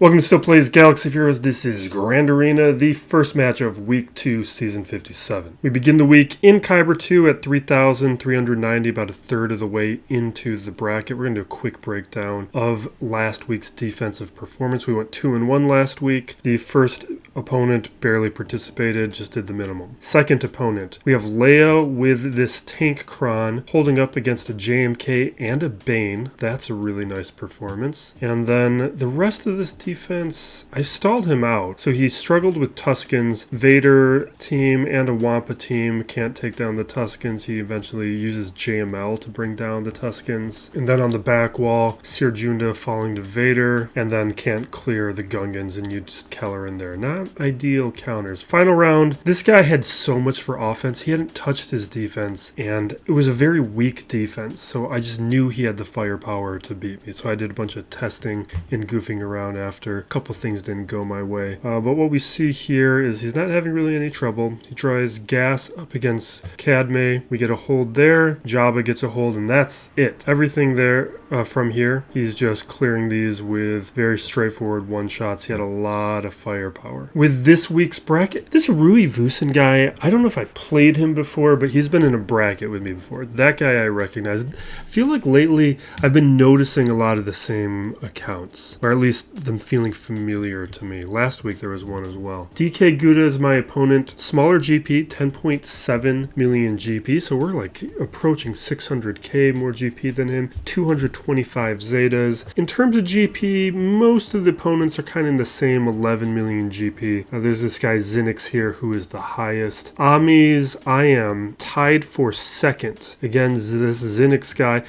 Welcome to Still Plays Galaxy of Heroes. This is Grand Arena, the first match of Week 2, Season 57. We begin the week in Kyber 2 at 3,390, about a third of the way into the bracket. We're going to do a quick breakdown of last week's defensive performance. We went 2-1 last week. The first opponent barely participated, just did the minimum. Second opponent, we have Leia with this Tank Cron holding up against a JMK and a Bane. That's a really nice performance. And then the rest of this defense, I stalled him out. So he struggled with Tuskens. Vader team and a Wampa team can't take down the Tuskens. He eventually uses JML to bring down the Tuskens. And then on the back wall, Sir Junda falling to Vader, and then can't clear the Gungans, and you just Keller in there. Not ideal counters. Final round, this guy had so much for offense. He hadn't touched his defense, and it was a very weak defense. So I just knew he had the firepower to beat me. So I did a bunch of testing and goofing around after. A couple things didn't go my way. But what we see here is he's not having really any trouble. He tries gas up against Qadme. We get a hold there. Jabba gets a hold, and that's it. Everything there from here, he's just clearing these with very straightforward one-shots. He had a lot of firepower. With this week's bracket, this Rui Vucin guy, I don't know if I played him before, but he's been in a bracket with me before. That guy I recognized. I feel like lately I've been noticing a lot of the same accounts, or at least them feeling familiar to me. Last week there was one as well. DK Gouda is my opponent. Smaller GP, 10.7 million GP, so we're like approaching 600k more GP than him. 225 Zetas. In terms of GP, most of the opponents are kind of in the same 11 million GP. There's this guy Zinix here who is the highest. Amis, I am tied for second. Again, this Zinix guy.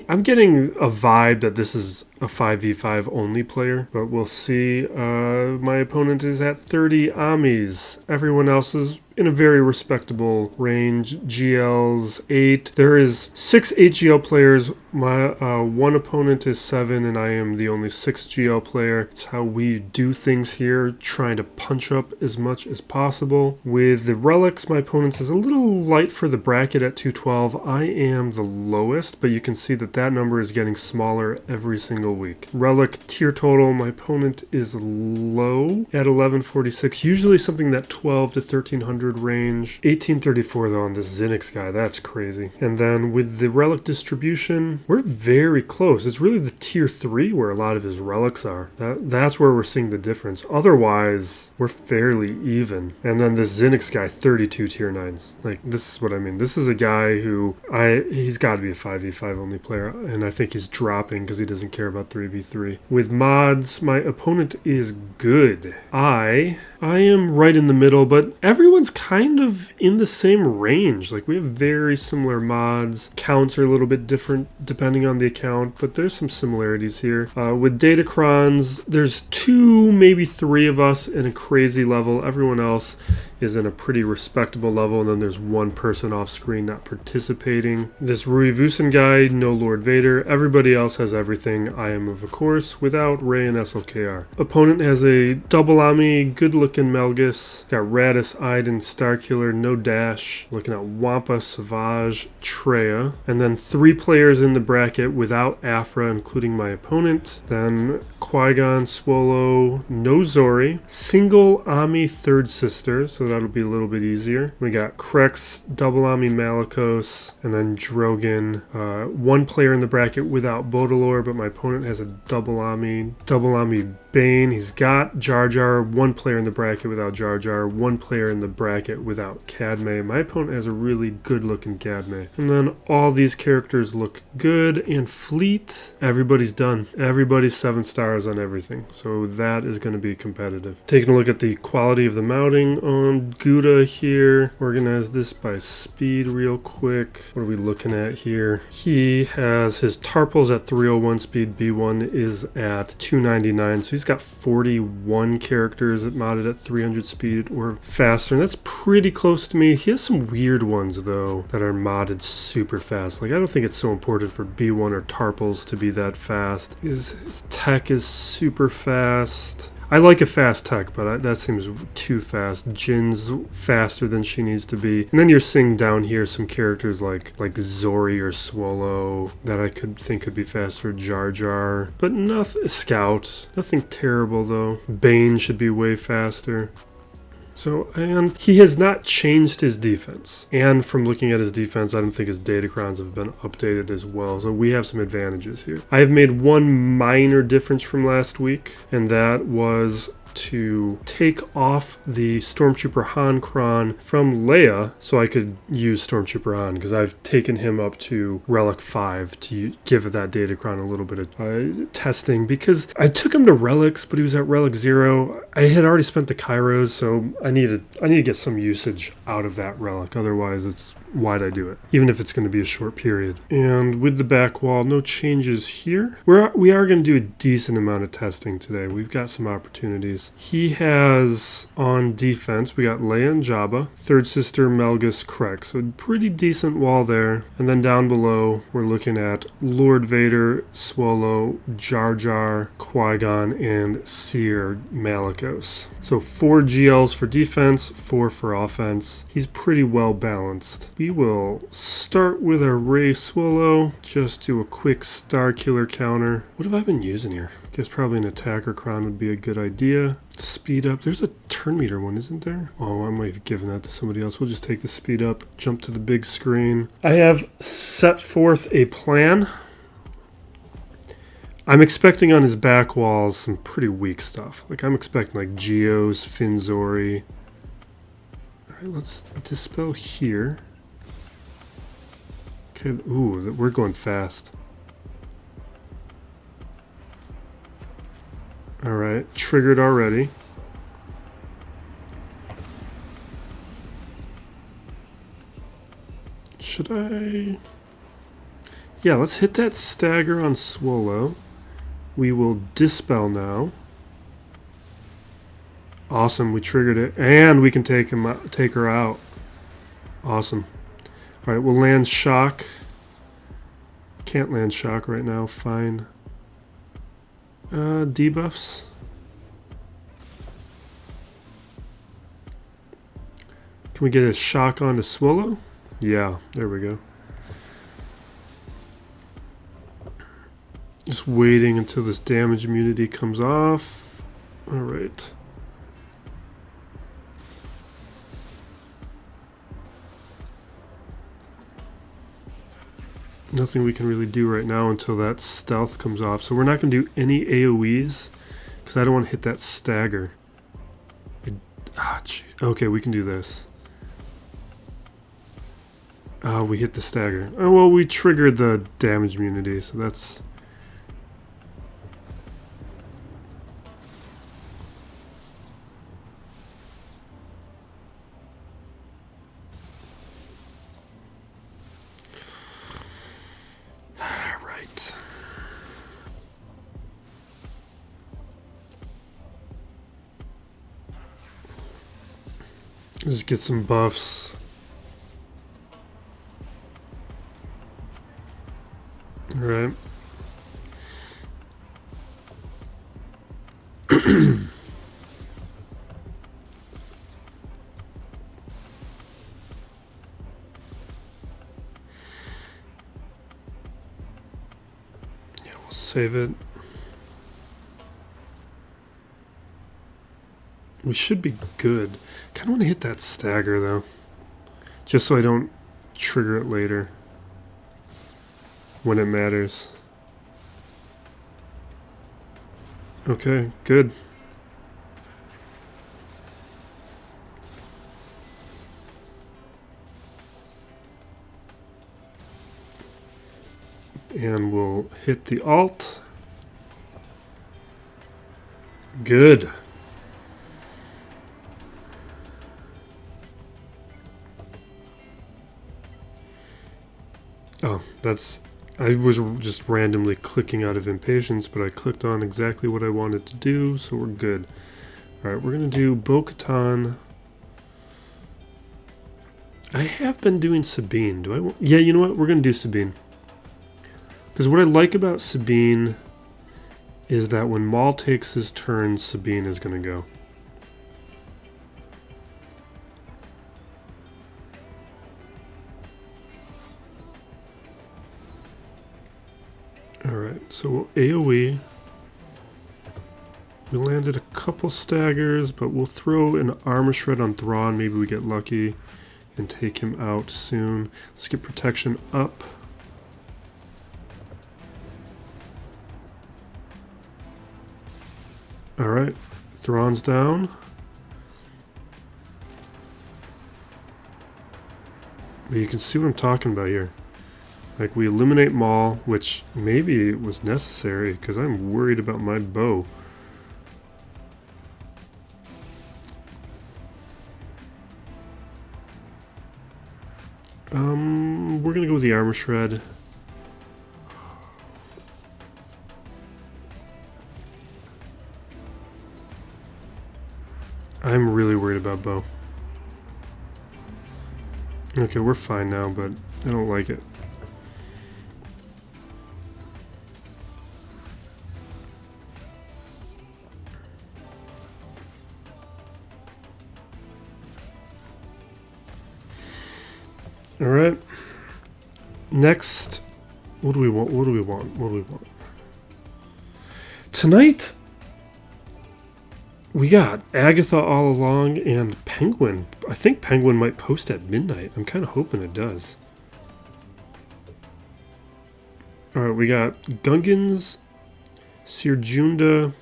I'm getting a vibe that this is a 5v5 only player, but we'll see. My opponent is at 30 Amis. Everyone else is in a very respectable range. GL's 8. There is 6 8GL players. My one opponent is 7, and I am the only 6 GL player. It's how we do things here, trying to punch up as much as possible. With the relics, my opponent is a little light for the bracket at 212. I am the lowest, but you can see that that number is getting smaller every single week. Relic tier total, my opponent is low at 1146, usually something that 12 to 1300 range. 1834 though on this Zinix guy, that's crazy. And then with the relic distribution, we're very close. It's really the tier 3 where a lot of his relics are. That's where we're seeing the difference. Otherwise, we're fairly even. And then this Zinix guy, 32 tier 9s. Like, this is what I mean. This is a guy who, he's got to be a 5v5 only player, and I think he's dropping because he doesn't care about 3v3. With mods, my opponent is good. I am right in the middle, but everyone's kind of in the same range. Like, we have very similar mods. Counts are a little bit different depending on the account, but there's some similarities here. With Datacrons, there's 2, maybe 3 of us in a crazy level. Everyone else is in a pretty respectable level, and then there's one person off screen not participating. This Rui Vucin guy, no Lord Vader. Everybody else has everything. I am, of course, without Rey and SLKR. Opponent has a double Ami, good-looking Melgus. Got Radis, Iden, Starkiller, no Dash. Looking at Wampa, Savage, Traya. And then 3 players in the bracket without Afra, including my opponent. Then Qui-Gon, Swolo, no Zorii. Single Ami, third sister, so that'll be a little bit easier. We got CRex, double Ami Malicos, and then Drogon. 1 player in the bracket without Baudelaire, but my opponent has a double Ami Bane. He's got Jar Jar. 1 player in the bracket without Jar Jar. 1 player in the bracket without Qadme. My opponent has a really good looking Qadme. And then all these characters look good. And Fleet, everybody's done. Everybody's 7 stars on everything. So that is going to be competitive. Taking a look at the quality of the mounting on Gouda here. Organize this by speed real quick. What are we looking at here? He has his Tarpals at 301 speed. B1 is at 299. So he's got 41 characters modded at 300 speed or faster, and that's pretty close to me. He has some weird ones though that are modded super fast. Like, I don't think it's so important for B1 or Tarpals to be that fast. His tech is super fast. I like a fast tech, but that seems too fast. Jin's faster than she needs to be. And then you're seeing down here some characters like Zorii or Swolo that I could think could be faster. Jar Jar. But nothing. Scout. Nothing terrible, though. Bane should be way faster. So, and he has not changed his defense. And from looking at his defense, I don't think his datacrons have been updated as well. So we have some advantages here. I have made one minor difference from last week, and that was to take off the Stormtrooper Han Cron from Leia so I could use Stormtrooper Han, because I've taken him up to Relic 5 to give that datacron a little bit of testing, because I took him to Relics, but he was at Relic 0. I had already spent the Kairos, so I need to get some usage out of that relic, otherwise why'd I do it? Even if it's going to be a short period. And with the back wall, no changes here. We are going to do a decent amount of testing today. We've got some opportunities. He has, on defense, we got Leia and Jabba, third sister Melgus CRex. So pretty decent wall there. And then down below, we're looking at Lord Vader, Swolo, Jar Jar, Qui-Gon, and Seer Malicos. So 4 GLs for defense, 4 for offense. He's pretty well balanced. We will start with our Ray Swolo. Just do a quick Star Killer counter. What have I been using here? Guess probably an attacker cron would be a good idea. Speed up. There's a turn meter one, isn't there? Oh, I might have given that to somebody else. We'll just take the speed up, jump to the big screen. I have set forth a plan. I'm expecting on his back walls some pretty weak stuff. Like, I'm expecting like Geos, Finn Zorii. Alright, let's dispel here. Okay, ooh, we're going fast. Alright, triggered already. Should I... Yeah, let's hit that stagger on Swolo. We will dispel now. Awesome, we triggered it. And we can take her out. Awesome. Alright, we'll land shock. Can't land shock right now, fine. Debuffs. Can we get a shock onto Swolo? Yeah, there we go. Just waiting until this damage immunity comes off. Alright. Nothing we can really do right now until that stealth comes off. So we're not going to do any AoEs because I don't want to hit that stagger. Okay, we can do this. We hit the stagger. Oh, well, we triggered the damage immunity, so that's... Right. Just get some buffs. All right. Save it. We should be good. Kind of want to hit that stagger though, just so I don't trigger it later when it matters. Okay, good. And we'll hit the alt. Good. Oh, that's... I was just randomly clicking out of impatience, but I clicked on exactly what I wanted to do, so we're good. Alright, we're going to do Bo-Katan. I have been doing Sabine. Do I want... Yeah, you know what? We're going to do Sabine. Because what I like about Sabine is that when Maul takes his turn, Sabine is going to go. Alright, so we'll AoE. We landed a couple staggers, but we'll throw an armor shred on Thrawn. Maybe we get lucky and take him out soon. Let's get protection up. Alright, Thrawn's down. But you can see what I'm talking about here. Like, we eliminate Maul, which maybe it was necessary, because I'm worried about my bow. We're gonna go with the armor shred. I'm really worried about bow. Okay, we're fine now, but I don't like it. All right. Next, what do we want? What do we want? What do we want? Tonight, we got Agatha all along and Penguin. I think Penguin might post at midnight. I'm kind of hoping it does. All right, we got Gungans, Sirjunda,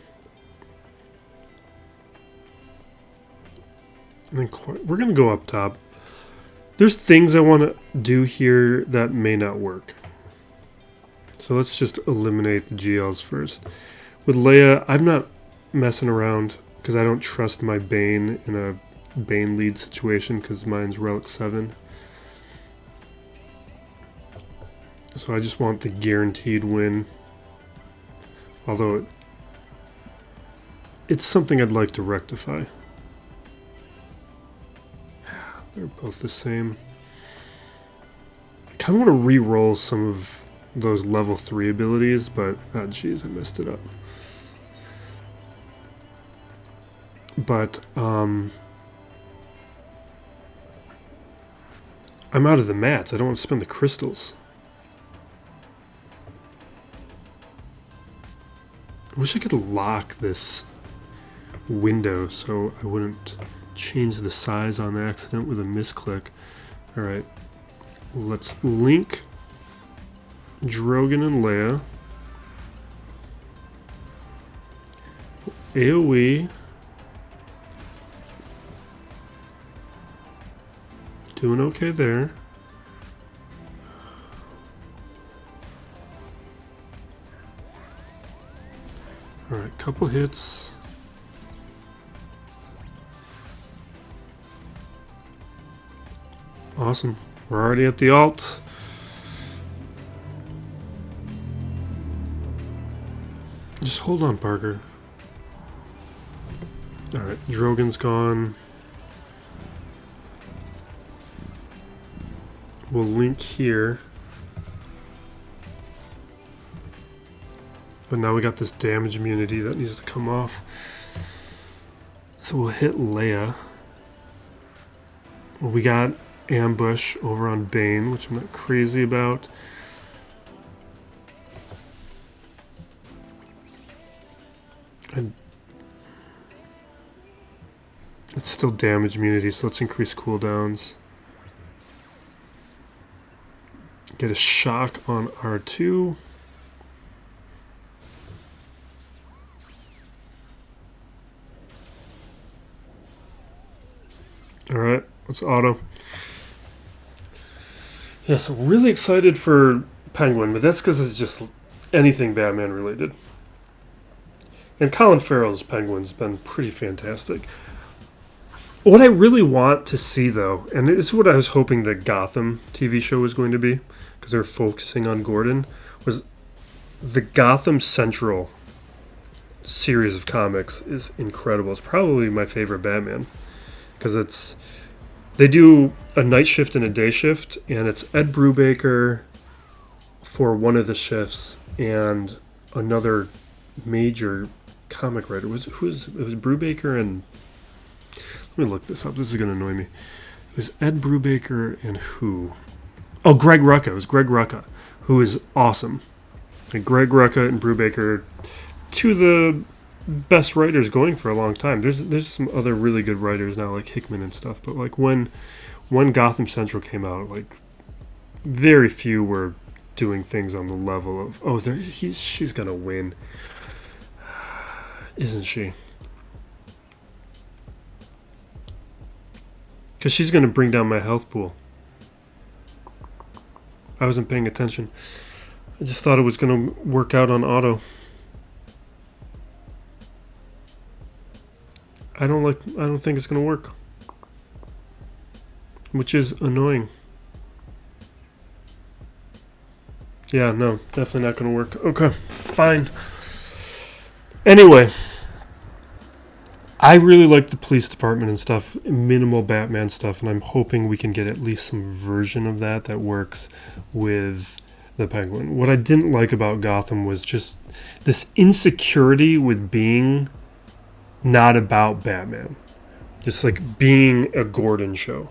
and then we're gonna go up top. There's things I want to do here that may not work. So let's just eliminate the GLs first. With Leia, I'm not messing around because I don't trust my Bane in a Bane lead situation because mine's Relic 7. So I just want the guaranteed win. Although it's something I'd like to rectify. They're both the same. I kind of want to re-roll some of those level 3 abilities, but oh jeez, I messed it up. But I'm out of the mats. I don't want to spend the crystals. I wish I could lock this window so I wouldn't change the size on accident with a misclick. Alright, let's link Drogon and Leia. AoE. Doing okay there. Alright, couple hits. Awesome. We're already at the alt. Just hold on, Parker. Alright, Drogon's gone. We'll link here. But now we got this damage immunity that needs to come off. So we'll hit Leia. Well, we got ambush over on Bane, which I'm not crazy about. And it's still damage immunity, so let's increase cooldowns. Get a shock on R2. Alright, let's auto. Yeah, so really excited for Penguin, but that's because it's just anything Batman related. And Colin Farrell's Penguin's been pretty fantastic. What I really want to see, though, and this is what I was hoping the Gotham TV show was going to be, because they're focusing on Gordon, was the Gotham Central series of comics is incredible. It's probably my favorite Batman, because they do a night shift and a day shift, and it's Ed Brubaker for one of the shifts, and another major comic writer. It was Brubaker and... Let me look this up. This is going to annoy me. It was Ed Brubaker and who? Oh, Greg Rucka. It was Greg Rucka, who is awesome. And Greg Rucka and Brubaker, two of the best writers going for a long time. There's some other really good writers now, like Hickman and stuff. But like when Gotham Central came out, like very few were doing things on the level of she's gonna win, isn't she? Because she's gonna bring down my health pool. I wasn't paying attention. I just thought it was gonna work out on auto. I don't think it's gonna work, which is annoying. Yeah, no, definitely not gonna work. Okay, fine. Anyway, I really like the police department and stuff, minimal Batman stuff, and I'm hoping we can get at least some version of that works with the Penguin. What I didn't like about Gotham was just this insecurity with being not about Batman. Just like being a Gordon show.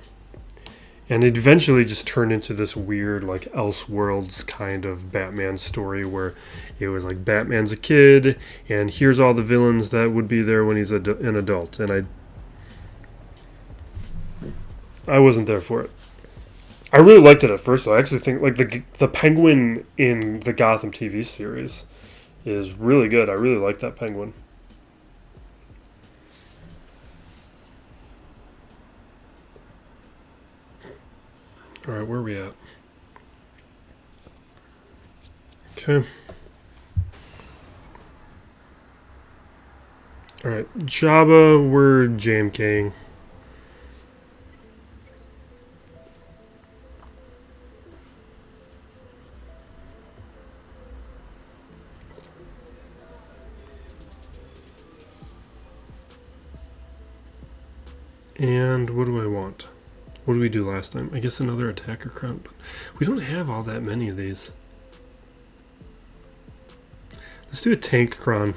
And it eventually just turned into this weird, like, Elseworlds kind of Batman story where it was like Batman's a kid, and here's all the villains that would be there when he's an adult. And I wasn't there for it. I really liked it at first, though. I actually think, like, the Penguin in the Gotham TV series is really good. I really like that Penguin. All right, where are we at? Okay. All right, Jabba, we're JMKing. And what do I want? What did we do last time? I guess another attacker crown, but we don't have all that many of these. Let's do a tank cron.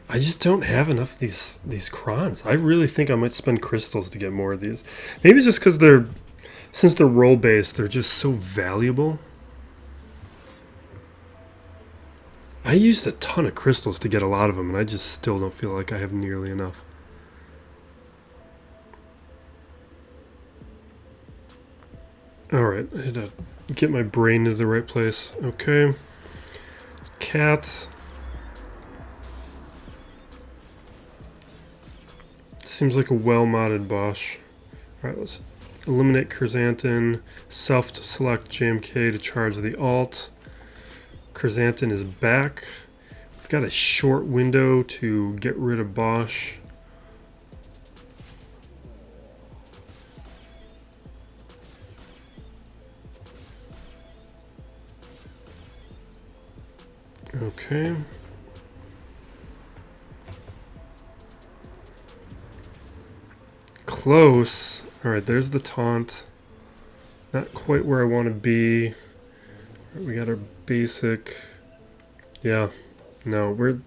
I just don't have enough of these crons. I really think I might spend crystals to get more of these. Maybe just because since they're role-based, they're just so valuable. I used a ton of crystals to get a lot of them, and I just still don't feel like I have nearly enough. Alright, I had to get my brain into the right place. Okay. Cats. Seems like a well-modded Bosch. Alright, let's eliminate Chrysanthemum. Self-select JMK to charge the alt. Chrysanthemum is back. We've got a short window to get rid of Bosch. Okay. Close. Alright, there's the taunt. Not quite where I want to be. We got our basic. Yeah. No, we're...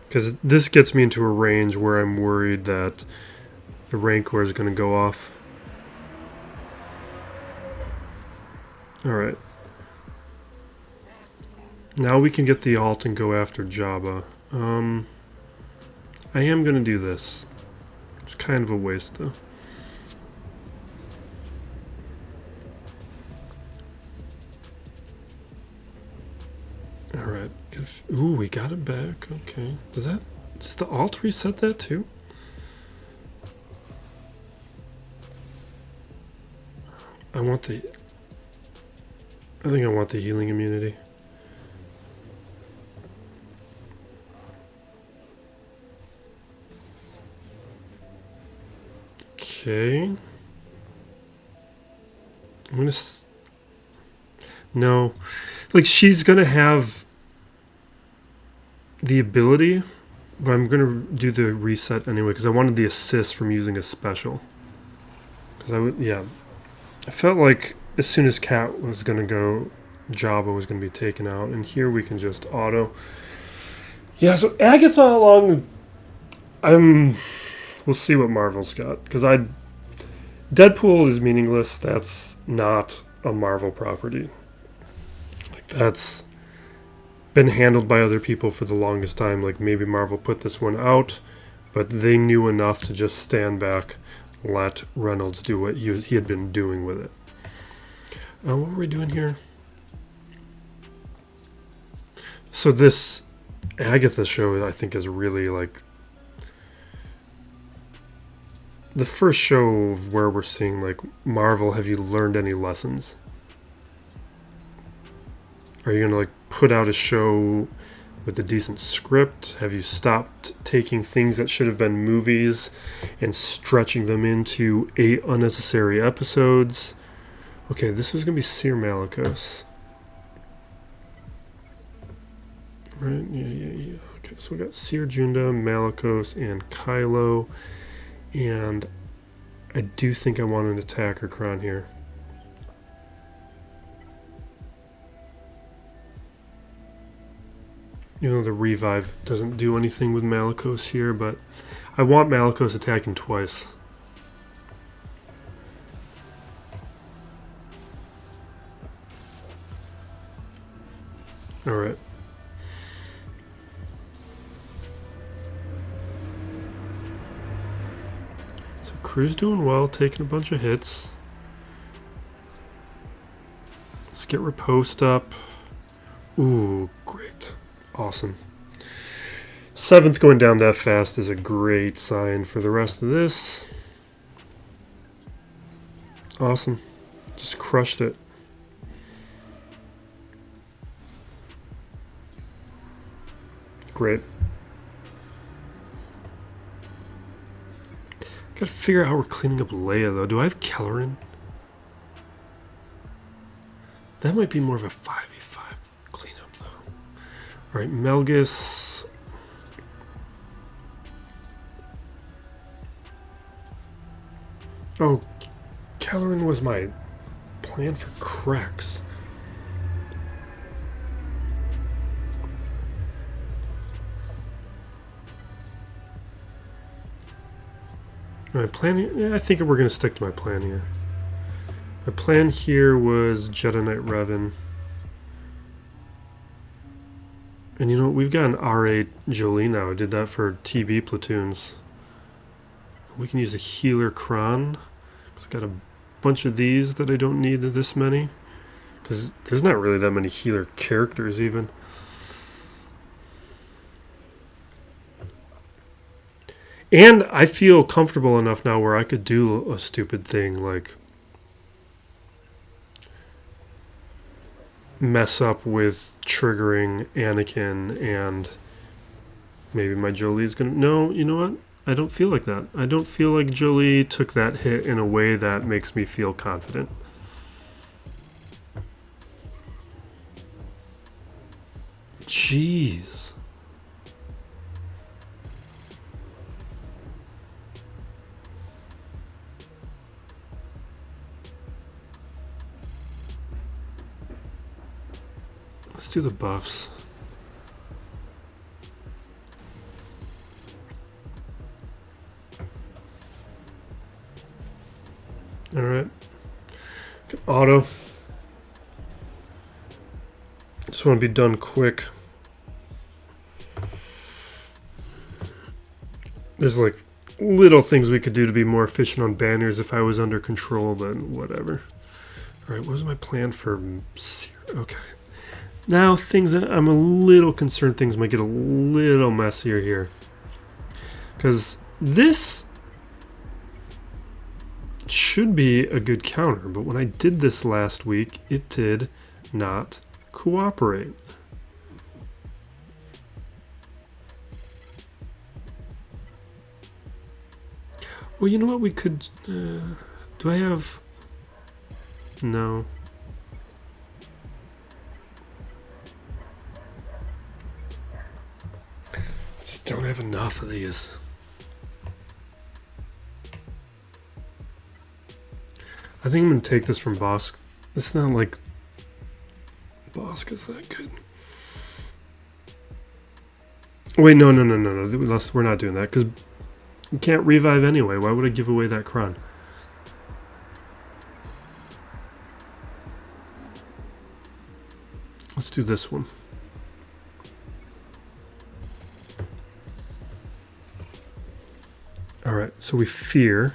Because this gets me into a range where I'm worried that the Rancor is going to go off. Alright. Now we can get the alt and go after Jabba. I am going to do this. It's kind of a waste, though. Alright. Ooh, we got it back. Okay. Does the alt reset that too? I think I want the healing immunity. Okay. I'm gonna... No. Like, she's gonna have the ability, But I'm going to do the reset anyway because I wanted the assist from using a special. Because I felt like as soon as Cat was going to go, Jabba was going to be taken out. And here we can just auto. Yeah, so Agatha along... We'll see what Marvel's got. Because Deadpool is meaningless. That's not a Marvel property. Like, that's been handled by other people for the longest time. Like, maybe Marvel put this one out, but they knew enough to just stand back, let Reynolds do what he had been doing with it. What were we doing here? So this Agatha show, I think, is really like the first show of where we're seeing, like, Marvel, have you learned any lessons? Are you going to, like, put out a show with a decent script? Have you stopped taking things that should have been movies and stretching them into 8 unnecessary episodes? Okay, this was going to be Seer Malicos. Right, yeah. Okay, so we got Seer Junda, Malicos, and Kylo. And I do think I want an attacker Cron here. You know, the revive doesn't do anything with Malicos here, but I want Malicos attacking twice. Alright. So Crew's doing well, taking a bunch of hits. Let's get Riposte up. Ooh, great. Awesome. 7th going down that fast is a great sign for the rest of this. Awesome. Just crushed it. Great. Gotta figure out how we're cleaning up Leia, though. Do I have Kelleran? That might be more of a 5v5 cleanup, though. Alright, Melgus. Oh, Kelleran was my plan for CRex. My plan here, yeah, I think we're going to stick to my plan here. My plan here was Jedi Knight Revan. And you know, we've got an R8 Jolie now. I did that for TB platoons. We can use a healer Cron. I've got a bunch of these that I don't need this many. Because there's not really that many healer characters even. And I feel comfortable enough now where I could do a stupid thing like mess up with triggering Anakin and maybe my Jolie's gonna... No, you know what? I don't feel like that. I don't feel like Jolie took that hit in a way that makes me feel confident. Jeez. Let's do the buffs. Alright. Auto. Just want to be done quick. There's like little things we could do to be more efficient on banners if I was under control, but whatever. Alright, what was my plan for... Okay. Now things, I'm a little concerned things might get a little messier here. Because this should be a good counter, but when I did this last week, it did not cooperate. Well, you know what we could... do I have... No. Just don't I have enough of these? I think I'm going to take this from Bosk. It's not like Bosk is that good. Wait, no. We're not doing that because you can't revive anyway. Why would I give away that Cron? Let's do this one. Alright, so we fear.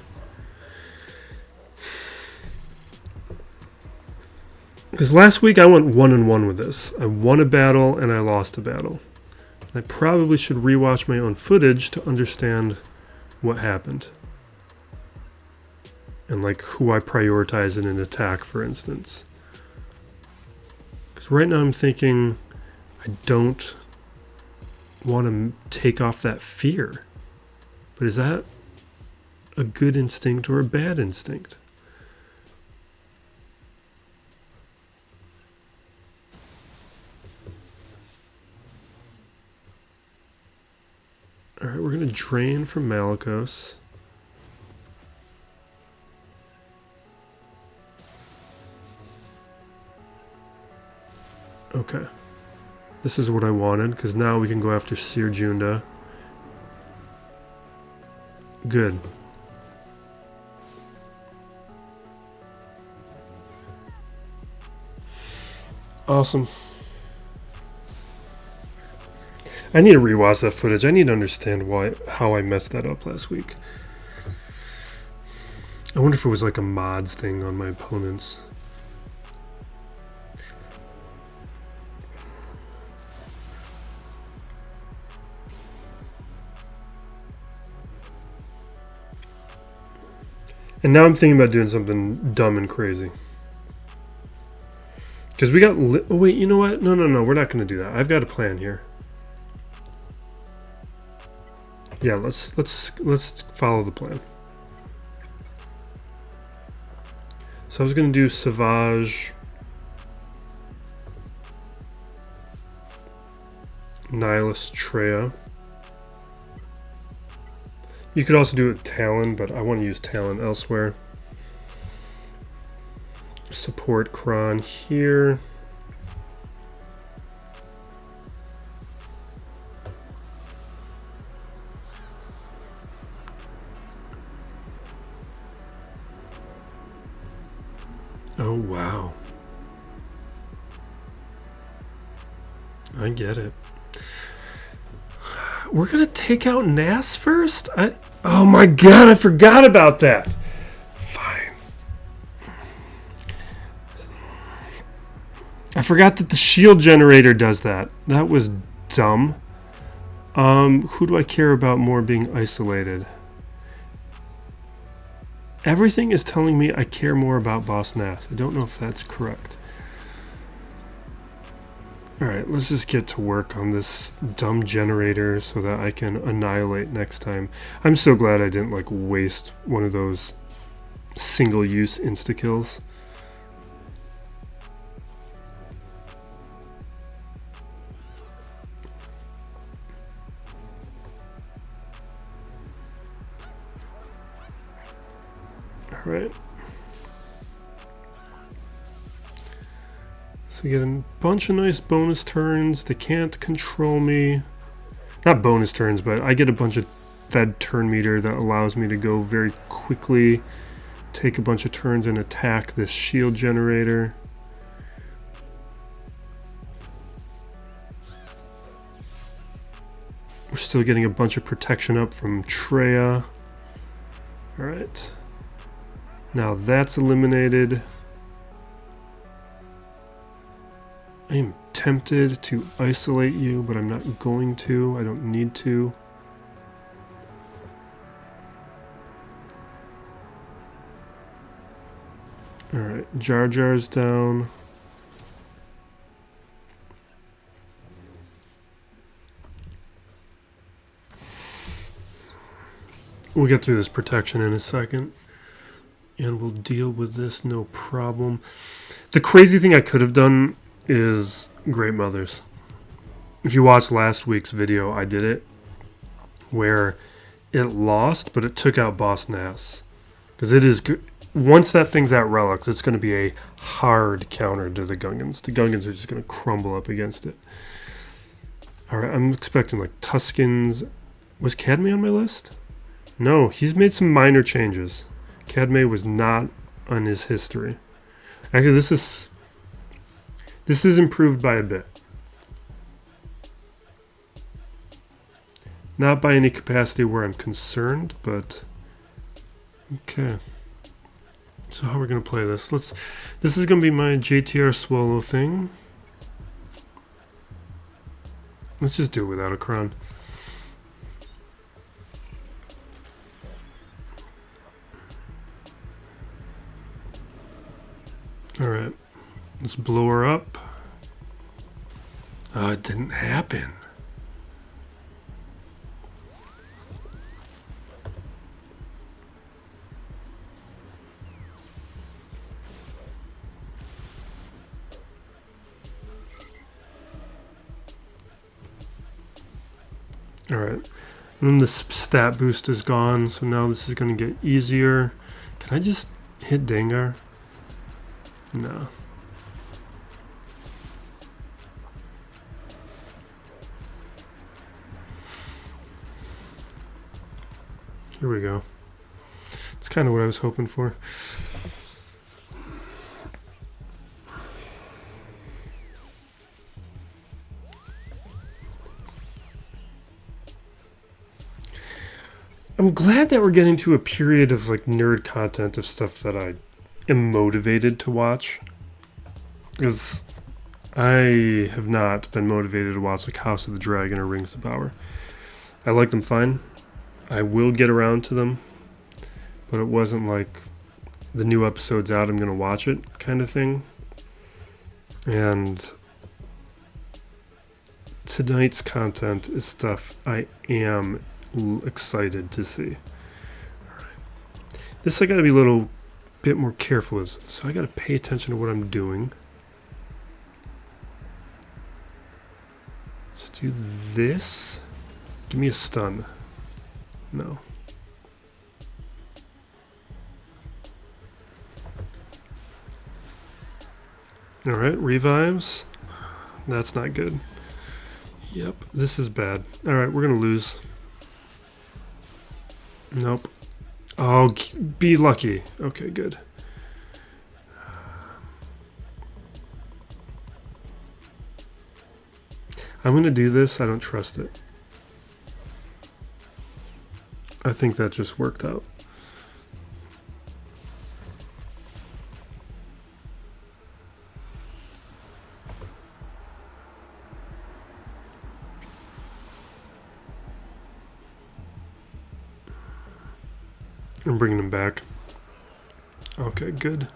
Because last week I went 1-1 with this. I won a battle and I lost a battle. I probably should rewatch my own footage to understand what happened. And like who I prioritize in an attack, for instance. Because right now I'm thinking I don't want to take off that fear. But is that a good instinct or a bad instinct? Alright, we're going to drain from Malicos. Okay. This is what I wanted, because now we can go after Seer Junda. Good. Awesome. I need to rewatch that footage. I need to understand how I messed that up last week. I wonder if it was like a mods thing on my opponents. And now I'm thinking about doing something dumb and crazy. Because we got... oh, wait, you know what? No. We're not going to do that. I've got a plan here. Yeah, let's follow the plan. So I was going to do Savage, Nihilist, Traya. You could also do it with Talon, but I want to use Talon elsewhere. Support Cron here. Oh, wow. I get it. We're going to take out Nas first? Oh my god, I forgot about that. Fine. I forgot that the shield generator does that. That was dumb. Who do I care about more being isolated? Everything is telling me I care more about Boss Nas. I don't know if that's correct. Alright, let's just get to work on this dumb generator so that I can annihilate next time. I'm so glad I didn't like waste one of those single-use insta-kills. Alright. So we get a bunch of nice bonus turns. They can't control me. Not bonus turns, but I get a bunch of fed turn meter that allows me to go very quickly, take a bunch of turns and attack this shield generator. We're still getting a bunch of protection up from Traya. Alright. Now that's eliminated. I am tempted to isolate you, but I'm not going to. I don't need to. Alright, Jar Jar's down. We'll get through this protection in a second. And we'll deal with this no problem. The crazy thing I could have done is Great Mothers. If you watched last week's video, I did it. where it lost, but it took out Boss Nass. Because it is once that thing's at Relics, it's going to be a hard counter to the Gungans. The Gungans are just going to crumble up against it. Alright, I'm expecting like Tuskens. Was Qadme on my list? No, he's made some minor changes. Qadme was not on his history. Actually, this is improved by a bit. Not by any capacity where I'm concerned, but okay. So how we're gonna play this? This is gonna be my JTR Swolo thing. Let's just do it without a Cron. Alright. Let's blow her up. Oh, it didn't happen. Alright, and then the stat boost is gone, so now this is going to get easier. Can I just hit Dengar? No. Here we go. It's kind of what I was hoping for. I'm glad that we're getting to a period of like nerd content of stuff that I am motivated to watch, because I have not been motivated to watch like House of the Dragon or Rings of Power. I like them fine. I will get around to them, but it wasn't like the new episode's out, I'm gonna watch it kind of thing. And tonight's content is stuff I am excited to see. Alright. This I gotta be a little bit more careful with, so I gotta pay attention to what I'm doing. Let's do this. Give me a stun. No. Alright, revives. That's not good. Yep, this is bad. Alright, we're gonna lose. Nope. Oh, be lucky. Okay, good. I'm going to do this. I don't trust it. I think that just worked out. I'm bringing him back. Okay, good.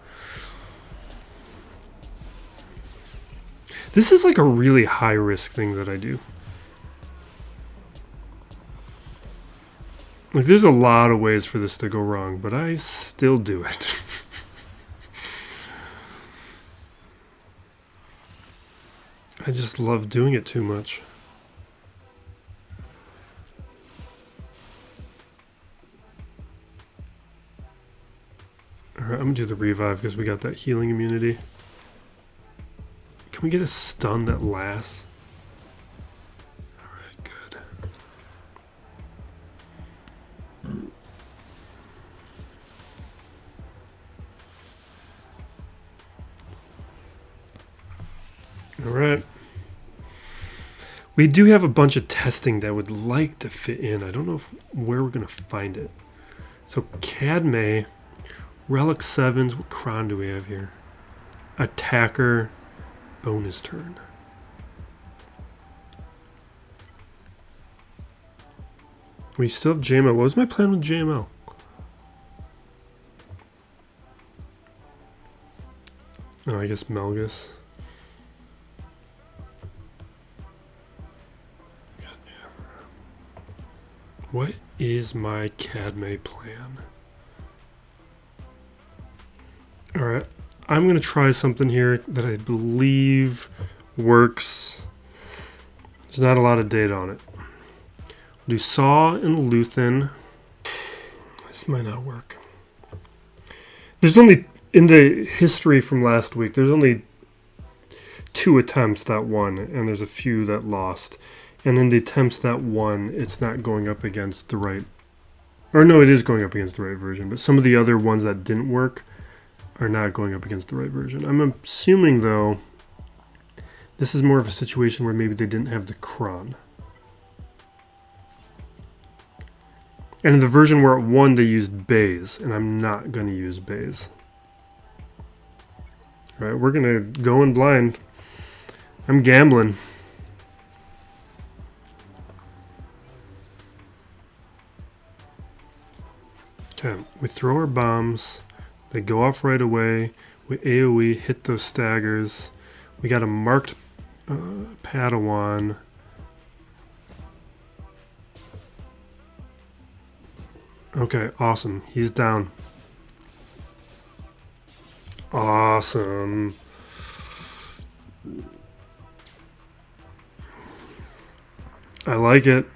This is like a really high risk thing that I do. Like, there's a lot of ways for this to go wrong, but I still do it. I just love doing it too much. Alright, I'm gonna do the revive because we got that healing immunity. Can we get a stun that lasts? Alright, good. Alright. We do have a bunch of testing that would like to fit in. I don't know where we're going to find it. So Qadme, Relic 7s, what Cron do we have here? Attacker, bonus turn. We still have JMO. What was my plan with JMO? Oh, I guess Melgus. What is my Qadme plan? Alright, I'm going to try something here that I believe works. There's not a lot of data on it. Do Saw and Luthen. This might not work. There's only, in the history from last week, there's only 2 attempts that won, and there's a few that lost. And in the attempts that won, it's not going up against the right... Or no, it is going up against the right version, but some of the other ones that didn't work are not going up against the right version. I'm assuming, though, this is more of a situation where maybe they didn't have the Cron. And in the version where it won, they used bays, and I'm not going to use bays. All right, we're going to go in blind. I'm gambling. Okay, we throw our bombs. They go off right away. We AoE, hit those staggers. We got a marked Padawan. Okay, awesome. He's down. Awesome. I like it.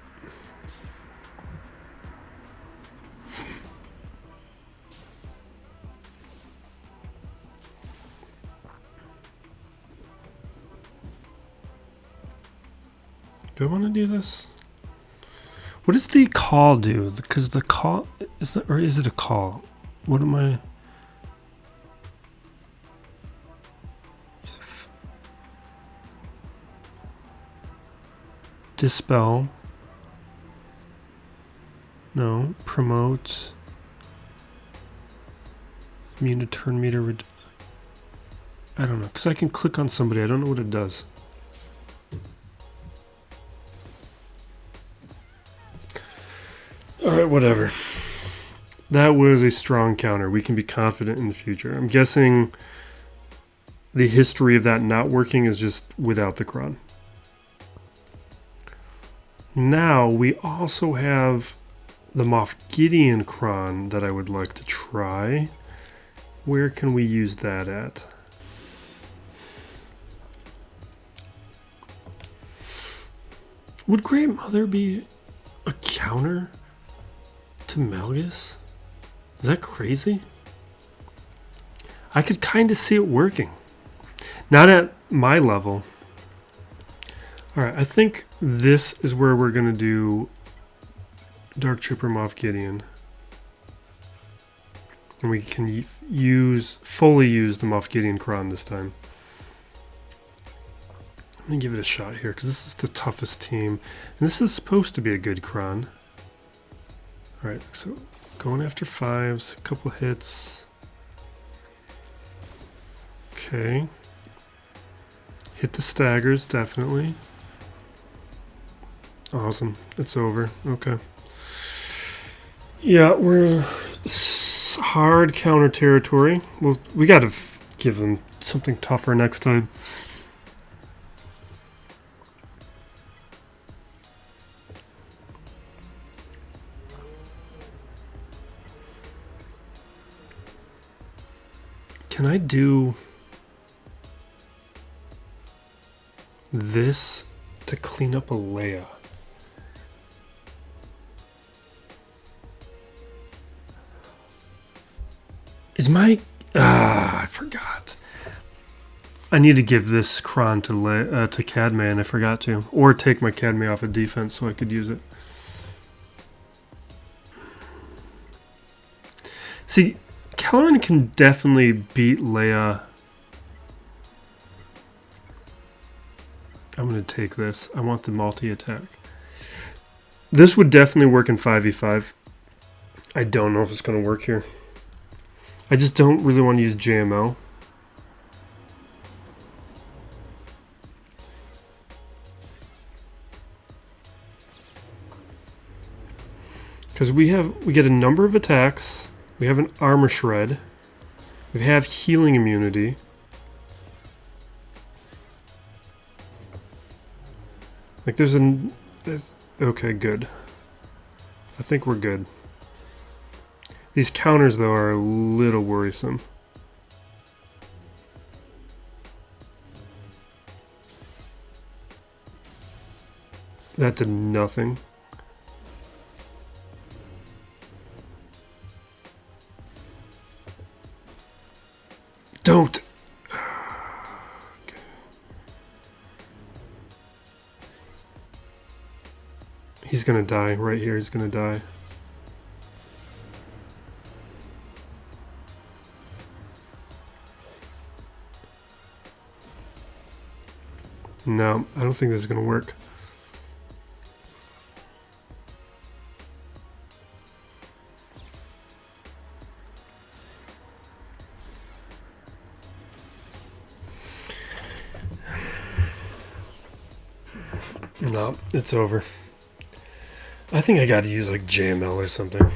Do I want to do this? What does the call do? Because the call is that, or is it a call? What am I? If dispel. No. Promote. Immune to turn meter. I don't know. Because I can click on somebody. I don't know what it does. Alright, whatever. That was a strong counter. We can be confident in the future. I'm guessing the history of that not working is just without the Cron. Now, we also have the Moff Gideon Cron that I would like to try. Where can we use that at? Would Great Mother be a counter to Melgus? Is that crazy? I could kind of see it working. Not at my level. Alright, I think this is where we're going to do Dark Trooper Moff Gideon. And we can fully use the Moff Gideon Cron this time. I'm going to give it a shot here because this is the toughest team. And this is supposed to be a good Cron. Alright, so going after 5s, a couple hits. Okay. Hit the staggers, definitely. Awesome. It's over. Okay. Yeah, we're in hard counter territory. Well, we got to give them something tougher next time. Can I do this to clean up a Leia? Is my... I forgot. I need to give this Cron to Qadme, and I forgot to. Or take my Qadme off of defense so I could use it. See, Kelleran can definitely beat Leia. I'm going to take this. I want the multi-attack. This would definitely work in 5v5. I don't know if it's going to work here. I just don't really want to use JML. Because we get a number of attacks. We have an armor shred. We have healing immunity. Like there's okay, good. I think we're good. These counters, though, are a little worrisome. That did nothing. Don't. Okay. He's gonna die right here. He's gonna die. No, I don't think this is gonna work. No, it's over. I think I got to use like JML or something.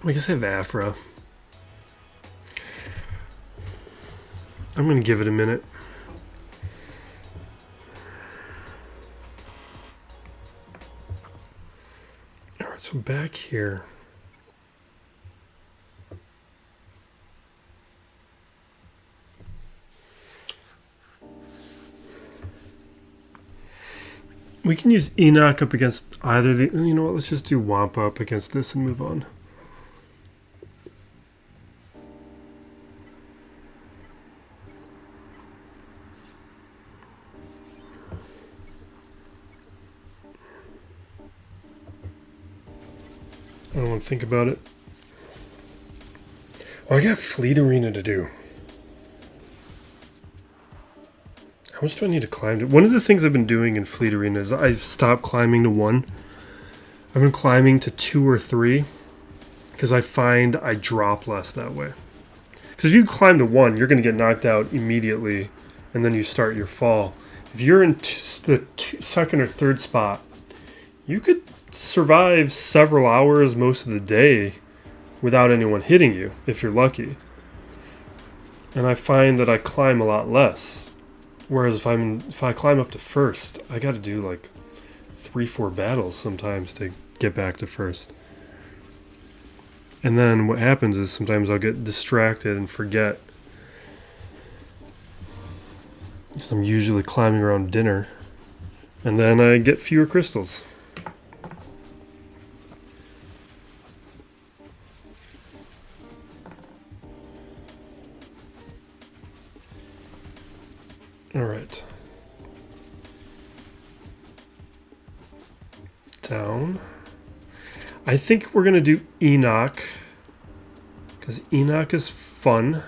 I guess I have Afra. I'm going to give it a minute. All right, so back here. We can use Enoch up against either the... You know what, let's just do Wampa up against this and move on. I don't want to think about it. Oh, I got Fleet Arena to do. How much do I need to climb to? One of the things I've been doing in Fleet Arena is I've stopped climbing to 1. I've been climbing to 2 or 3 because I find I drop less that way. Because if you climb to 1, you're going to get knocked out immediately and then you start your fall. If you're in the second or third spot, you could survive several hours most of the day without anyone hitting you if you're lucky. And I find that I climb a lot less. Whereas if I climb up to first, I got to do like 3-4 battles sometimes to get back to first. And then what happens is sometimes I'll get distracted and forget. Because I'm usually climbing around dinner. And then I get fewer crystals. All right. Down. I think we're going to do Enoch. Because Enoch is fun.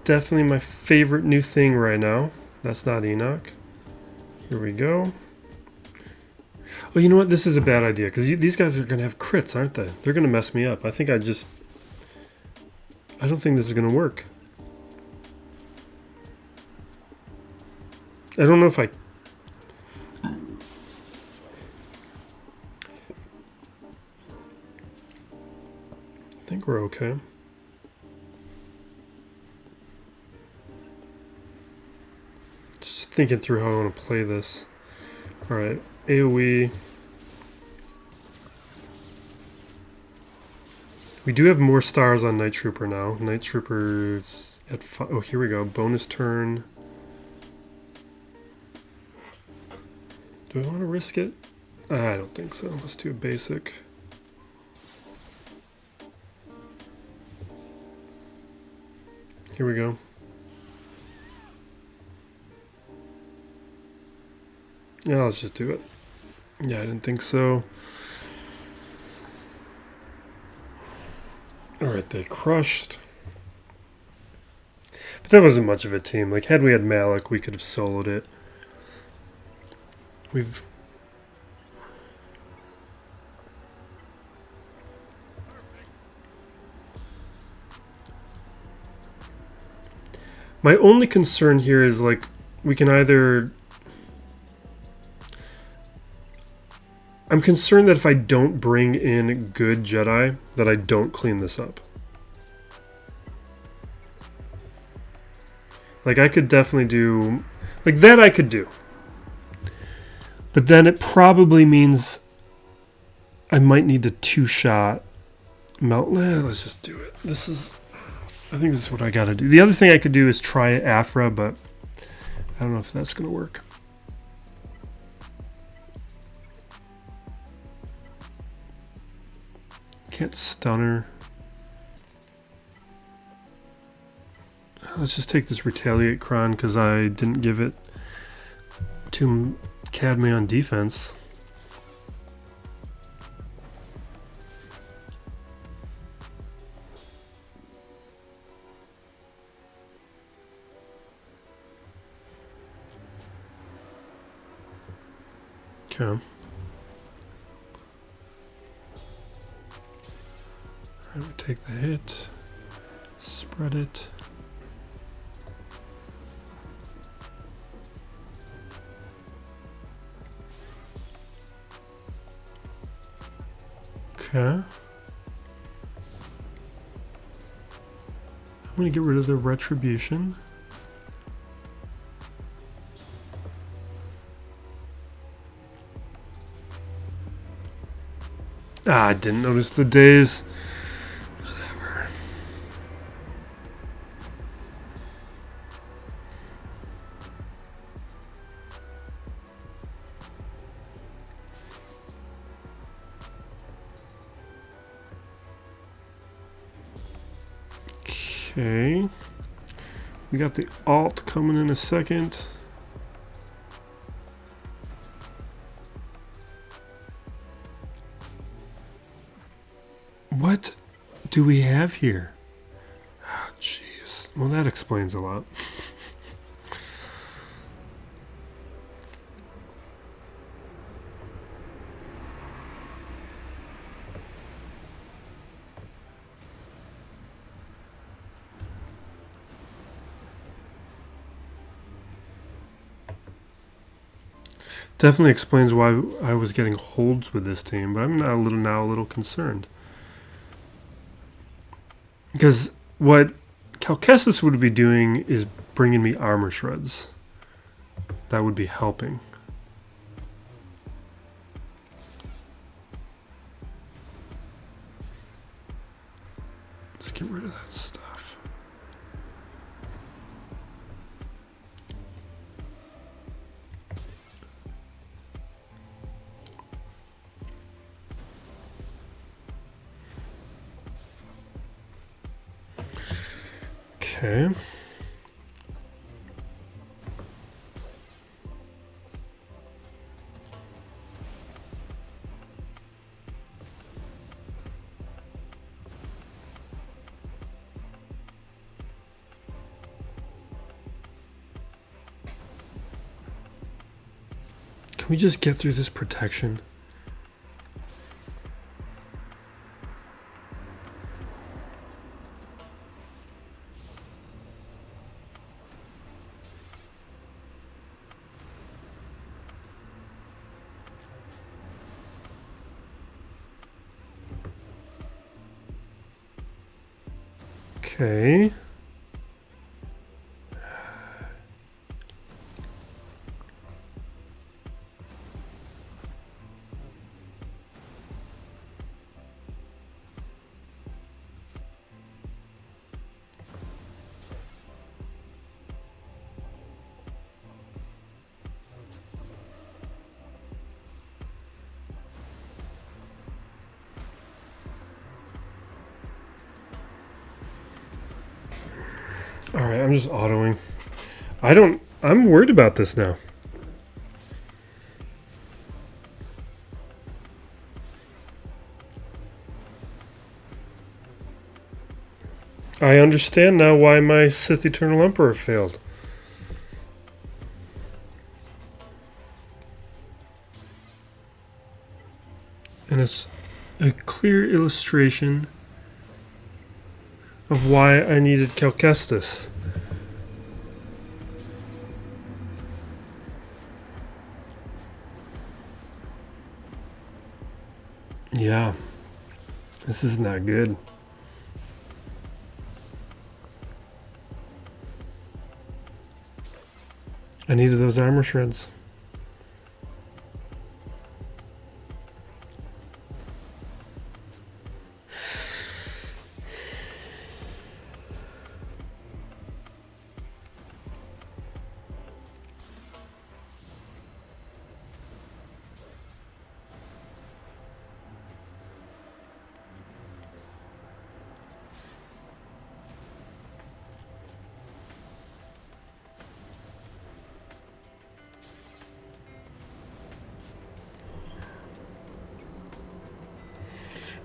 Definitely my favorite new thing right now. That's not Enoch. Here we go. Oh, you know what? This is a bad idea. Because these guys are going to have crits, aren't they? They're going to mess me up. I don't think this is going to work. I don't know if I think we're okay. Just thinking through how I want to play this. Alright, AoE. We do have more stars on Night Trooper now. Night Trooper's at 5. Oh, here we go. Bonus turn. Do I want to risk it? I don't think so. Let's do a basic. Here we go. Yeah, let's just do it. Yeah, I didn't think so. Alright, they crushed. But that wasn't much of a team. Like, had we had Malik, we could have soloed it. My only concern here is, like, we can either... I'm concerned that if I don't bring in good Jedi, that I don't clean this up. Like, I could definitely do... Like, that I could do. But then it probably means I might need to 2-shot melt. Let's just do it. I think this is what I gotta do. The other thing I could do is try Afra, but I don't know if that's gonna work. Can't stun her. Let's just take this Retaliate Cron because I didn't give it to Qadme on defense. Okay. I would take the hit, spread it. Okay. I'm going to get rid of the Retribution. Ah, I didn't notice the days. Whatever. Okay. We got the alt coming in a second. What do we have here? Oh, jeez. Well, that explains a lot. Definitely explains why I was getting holds with this team, but I'm now a little concerned. Because what Calcestis would be doing is bringing me armor shreds. That would be helping. Let's get rid of that stuff. Okay. Can we just get through this protection? Okay. Alright, I'm just autoing. I'm worried about this now. I understand now why my Sith Eternal Emperor failed. And it's a clear illustration of why I needed Calcestis. Yeah, this is not good. I needed those armor shreds.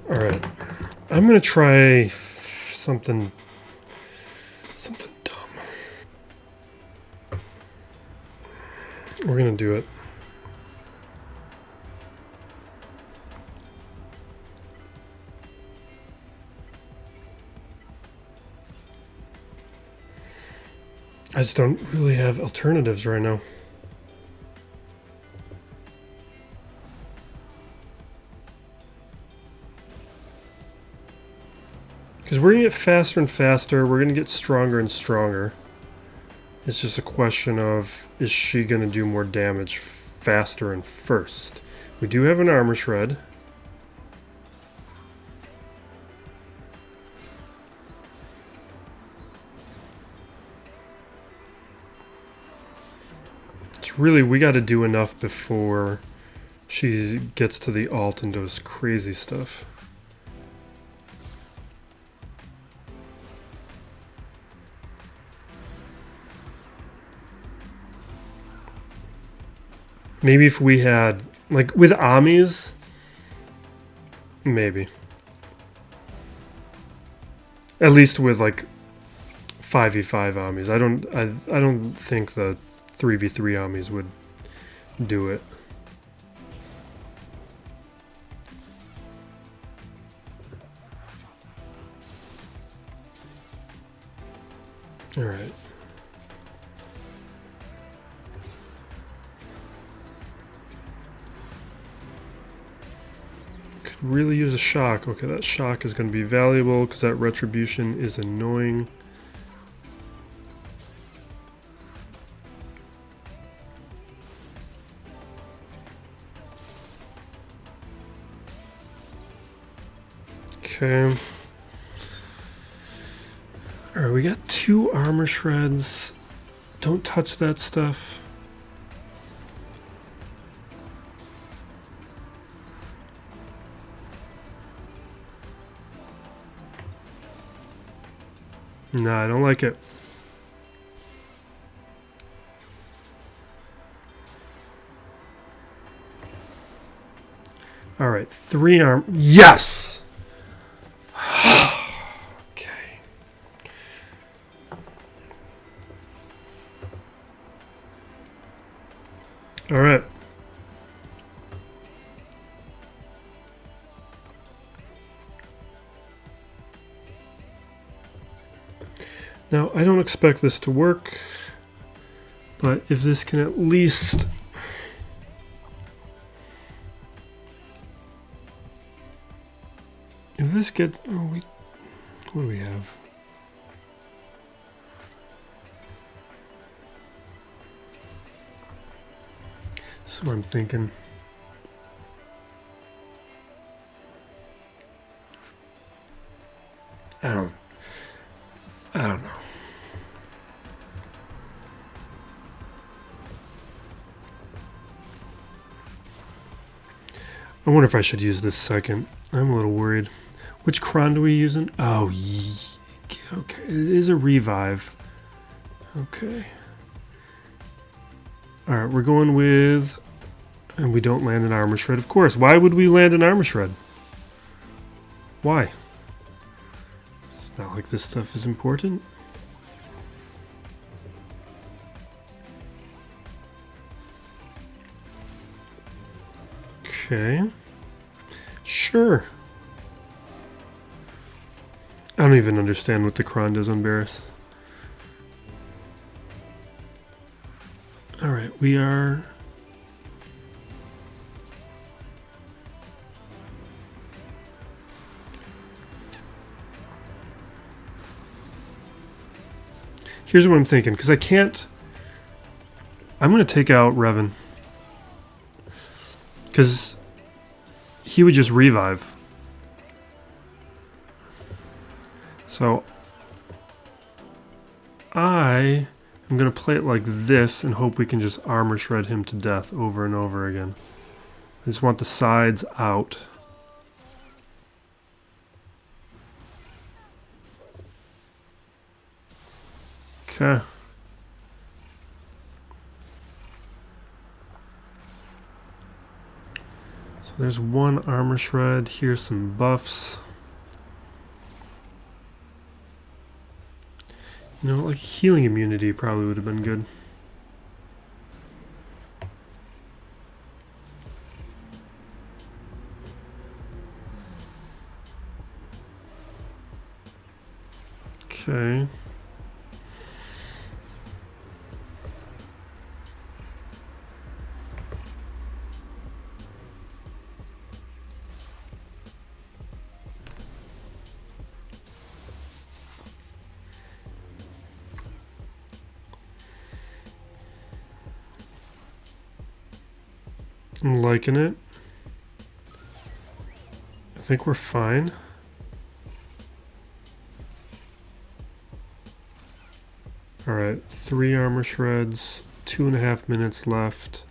Alright. I'm gonna try something dumb. We're gonna do it. I just don't really have alternatives right now. Because we're going to get faster and faster, we're going to get stronger and stronger. It's just a question of, is she going to do more damage faster and first? We do have an armor shred. It's really, we got to do enough before she gets to the alt and does crazy stuff. Maybe if we had, like, with Amis, maybe. At least with, like, 5v5 Amis. I don't think the 3v3 Amis would do it. All right. Really use a shock. Okay, that shock is going to be valuable because that retribution is annoying. Okay. Alright, we got 2 armor shreds. Don't touch that stuff. No, I don't like it. All right, 3 arm. Yes! Okay. All right. Now, I don't expect this to work, but if this can at least... If this gets... Oh, wait. What do we have? That's what I'm thinking. I don't know. I wonder if I should use this second. I'm a little worried. Which cron do we using? Oh, okay. It is a revive. Okay. Alright, we're going with... And we don't land an armor shred, of course. Why would we land an armor shred? Why? It's not like this stuff is important. Okay. Sure. I don't even understand what the cron does on Barris. Alright, we are... Here's what I'm thinking, because I can't... I'm going to take out Revan. Because he would just revive. So I am going to play it like this and hope we can just armor shred him to death over and over again. I just want the sides out. Okay. So There's one armor shred. Here's some buffs. You know, like healing immunity probably would have been good. Okay. I'm liking it. I think we're fine. Alright, 3 armor shreds, 2.5 minutes left.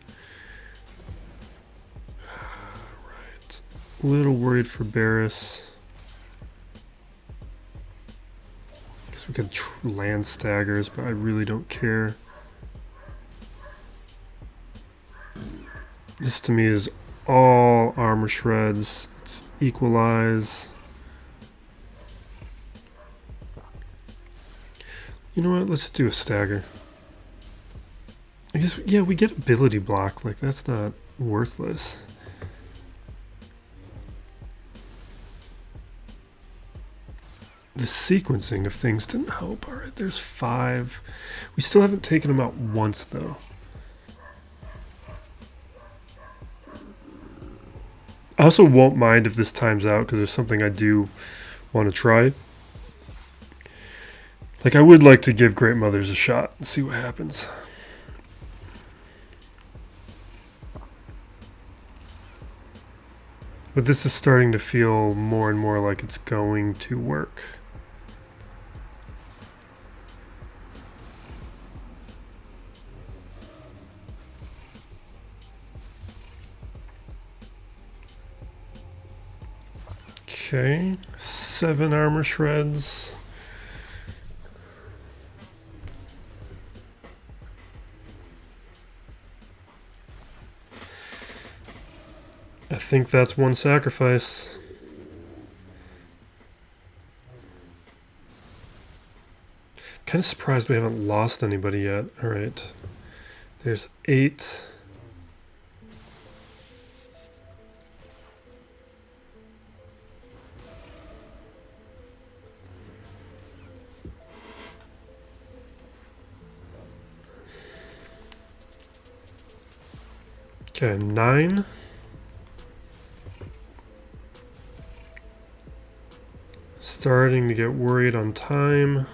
Right. A little worried for Barris. Guess we could land staggers, but I really don't care. This to me is all armor shreds. Let's equalize. You know what? Let's do a stagger. I guess, yeah, we get ability block. Like, that's not worthless. The sequencing of things didn't help. Alright, there's 5. We still haven't taken them out once, though. I also won't mind if this times out, because there's something I do want to try. Like, I would like to give Great Mothers a shot and see what happens. But this is starting to feel more and more like it's going to work. Okay, 7 armor shreds. I think that's one sacrifice. Kind of surprised we haven't lost anybody yet. All right, there's 8. Okay, 9. Starting to get worried on time.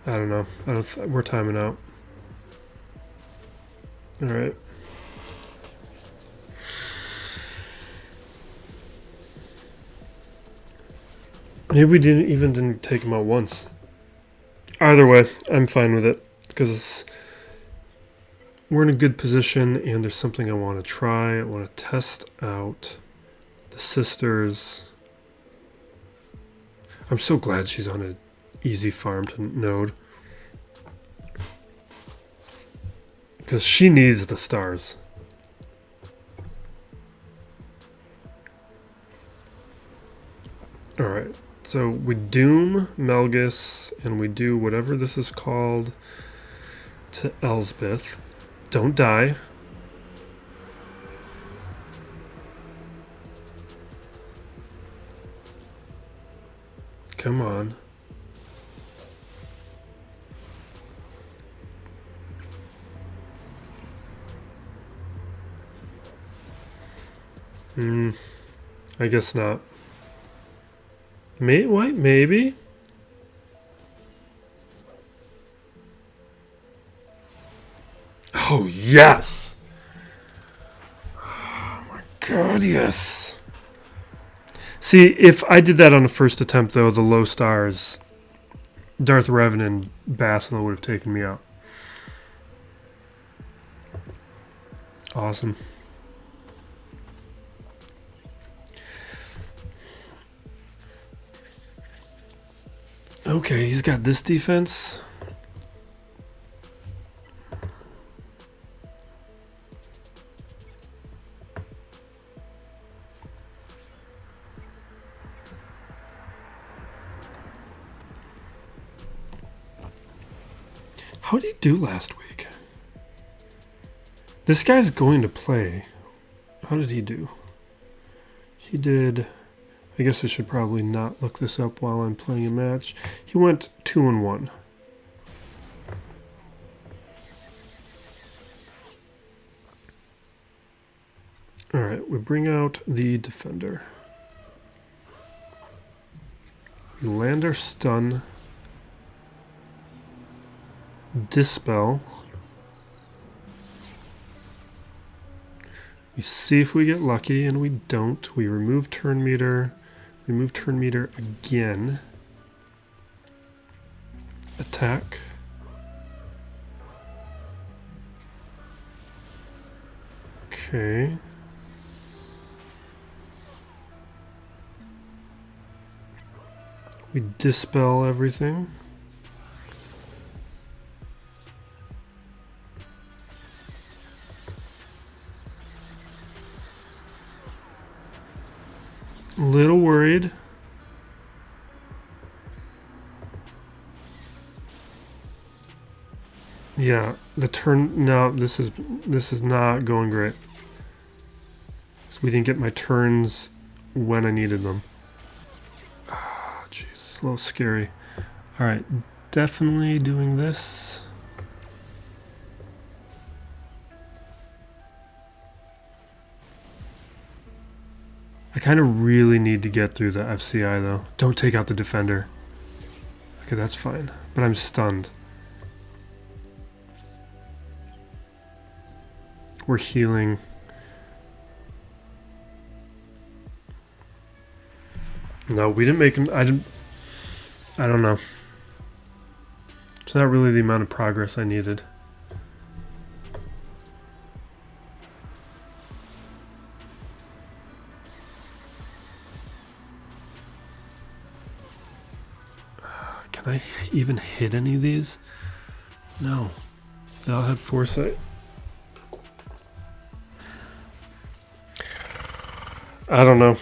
I don't know. We're timing out. All right. Maybe we didn't take him out once. Either way, I'm fine with it because we're in a good position and there's something I want to try. I want to test out the sisters. I'm so glad she's on an easy farmed node because she needs the stars. All right. So we doom Melgus, and we do whatever this is called to Elsbeth. Don't die. Come on. I guess not. Maybe? Oh, yes! Oh my god, yes! See, if I did that on the first attempt, though, the low stars, Darth Revan and Basilar would have taken me out. Awesome. Okay, he's got this defense. How did he do last week? This guy's going to play. How did he do? He did... I guess I should probably not look this up while I'm playing a match. He went 2-1. Alright, we bring out the defender. We land our stun. Dispel. We see if we get lucky, and we don't. We remove turn meter. Remove turn meter again. Attack. Okay. We dispel everything. A little worried. Yeah, the turn. No, this is not going great. So we didn't get my turns when I needed them. Ah, jeez, a little scary. All right, definitely doing this. I kind of really need to get through the FCI though. Don't take out the defender. Okay, that's fine. But I'm stunned. We're healing. No, we didn't make him. I don't know. It's not really the amount of progress I needed. Can I even hit any of these? No. They all had foresight. I don't know.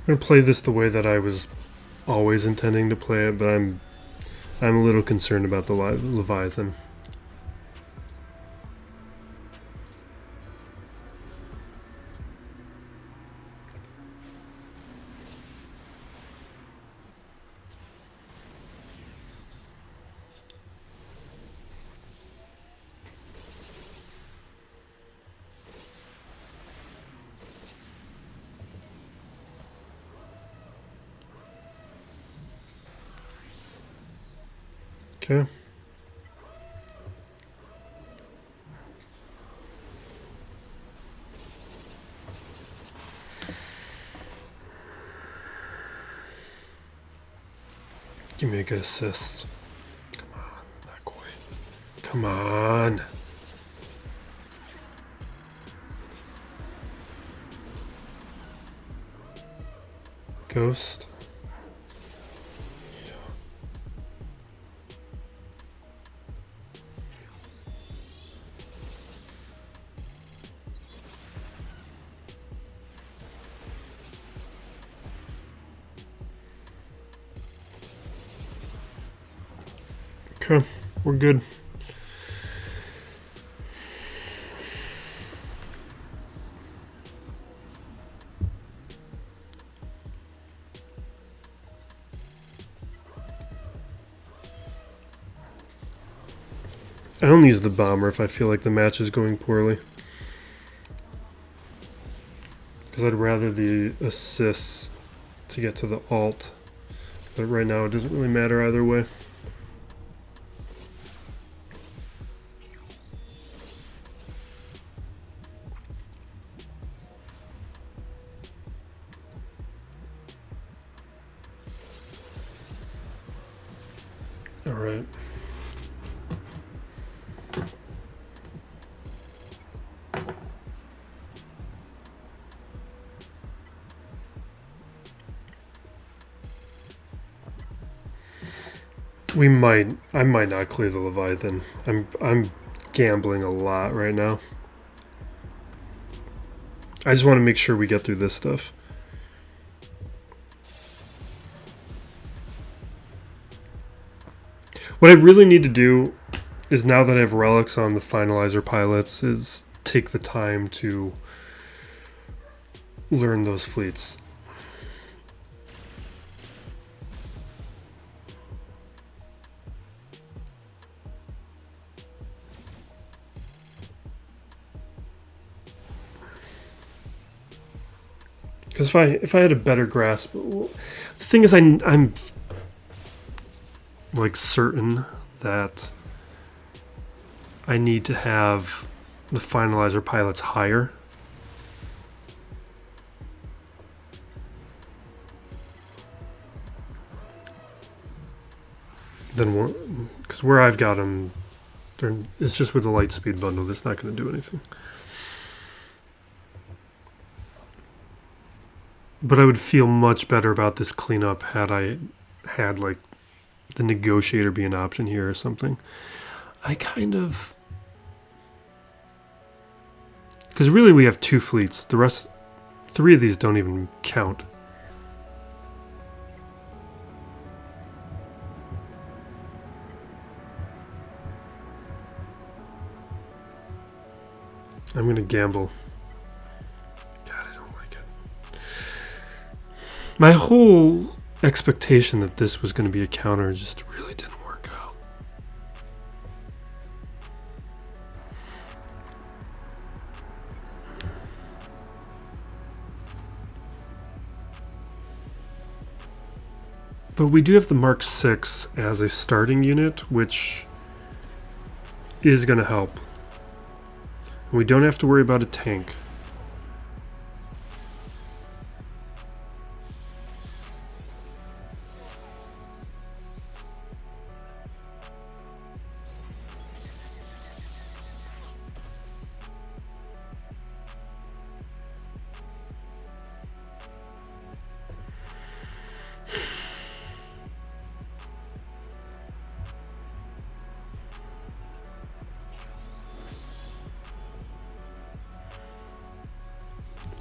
I'm going to play this the way that I was always intending to play it, but I'm a little concerned about the Leviathan. Okay. Give me a good assist. Come on, not quite. Come on. Ghost. Okay, we're good. I only use the bomber if I feel like the match is going poorly. Because I'd rather the assists to get to the ult. But right now it doesn't really matter either way. All right. I might not clear the Leviathan. I'm gambling a lot right now. I just want to make sure we get through this stuff. What I really need to do is, now that I have relics on the finalizer pilots, is take the time to learn those fleets. Because if I had a better grasp, the thing is, I'm like certain that I need to have the finalizer pilots higher. Than because where I've got them, it's just with the light speed bundle. That's not going to do anything. But I would feel much better about this cleanup had I had, like, the negotiator be an option here or something. I kind of... Because really we have 2 fleets. The rest... 3 of these don't even count. I'm going to gamble. My whole expectation that this was going to be a counter just really didn't work out. But we do have the Mark 6 as a starting unit, which is going to help. And we don't have to worry about a tank.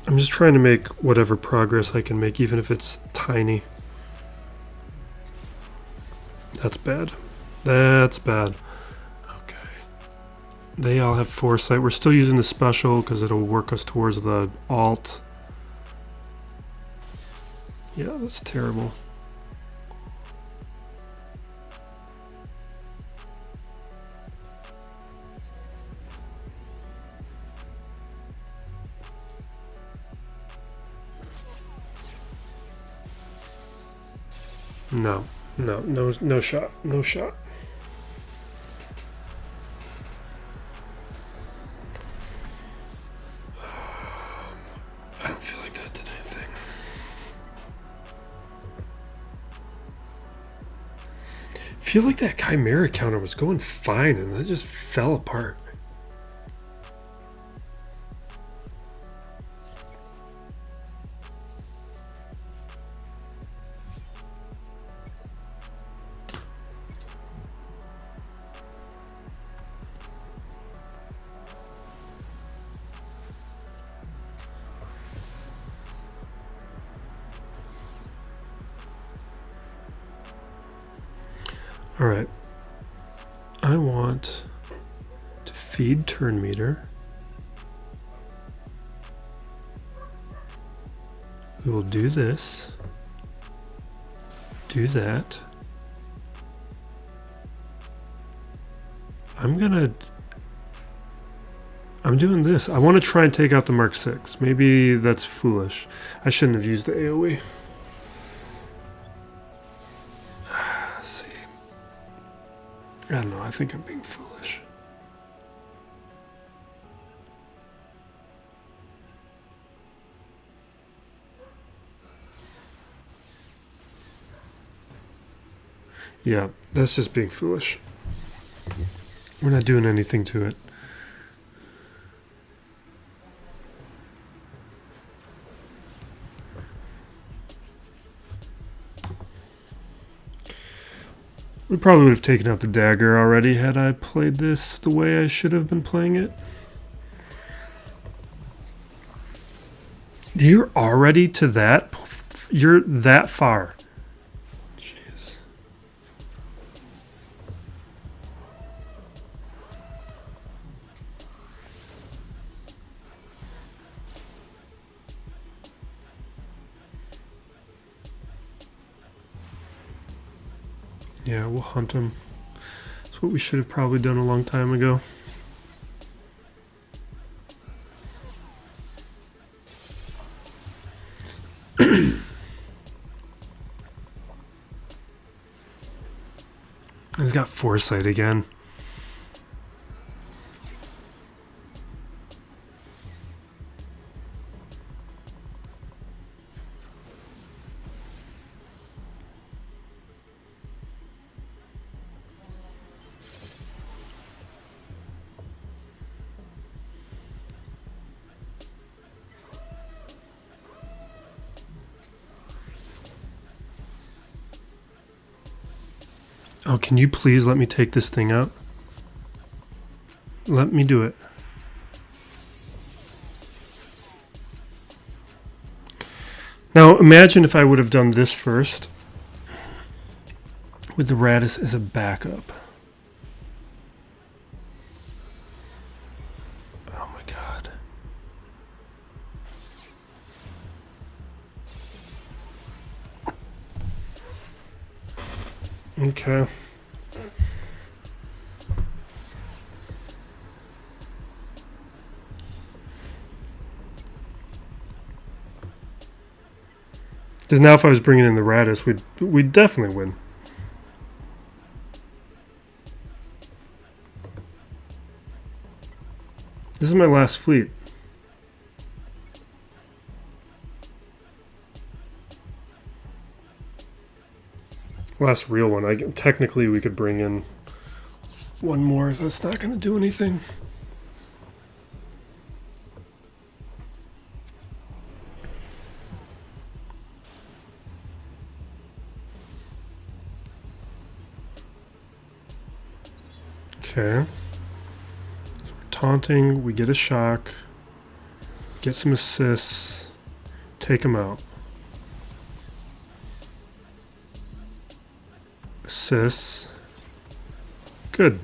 I'm just trying to make whatever progress I can make, even if it's tiny. That's bad. That's bad. Okay. They all have foresight. We're still using the special because it'll work us towards the alt. Yeah, that's terrible. No shot. No shot. I don't feel like that did anything. I feel like that Chimera counter was going fine and it just fell apart. Alright, I want to feed turn meter. We will do this, do that. I'm doing this. I want to try and take out the Mark 6. Maybe that's foolish. I shouldn't have used the AoE. I don't know, I think I'm being foolish. Yeah, that's just being foolish. We're not doing anything to it. We probably would have taken out the dagger already had I played this the way I should have been playing it. You're already to that? You're that far. Jeez. Yeah, we'll hunt him. That's what we should have probably done a long time ago. He's got foresight again. Oh, can you please let me take this thing out? Let me do it. Now, imagine if I would have done this first with the Radis as a backup. Oh my god. Okay. Because now if I was bringing in the Radis, we'd definitely win. This is my last fleet. Last real one. Technically, we could bring in one more. That's not going to do anything. Okay. So we're taunting. We get a shock. Get some assists. Take him out. Assists. Good.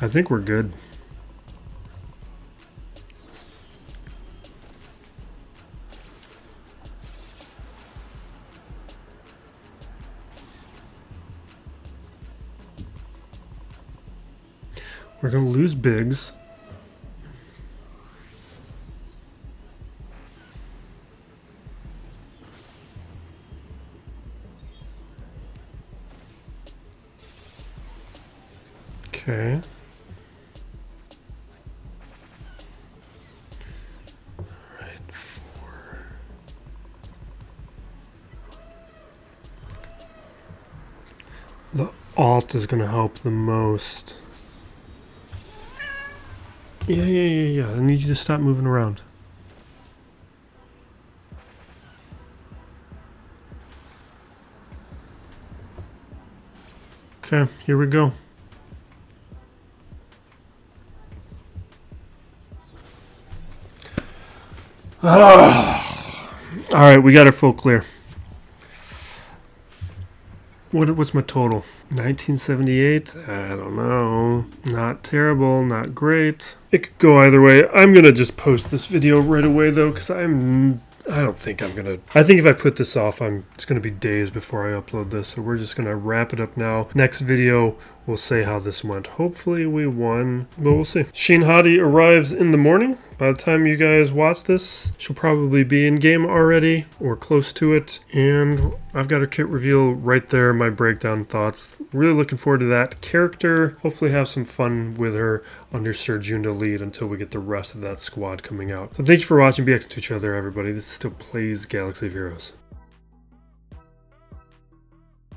I think we're good. We're going to lose bigs. Okay. All right, 4. The alt is going to help the most. Yeah. I need you to stop moving around. Okay, here we go. All right, we got our full clear. What's my total? 1978? I don't know. Not terrible, not great. It could go either way. I'm going to just post this video right away, though, because I don't think I'm going to... I think if I put this off, it's going to be days before I upload this, so we're just going to wrap it up now. Next video, we'll say how this went. Hopefully we won, but we'll see. Sheen Hadi arrives in the morning. By the time you guys watch this, she'll probably be in game already or close to it. And I've got her kit reveal right there, my breakdown thoughts. Really looking forward to that character. Hopefully have some fun with her under Sir June to lead until we get the rest of that squad coming out. So thank you for watching BX to each other, everybody. This is still Plays Galaxy of Heroes.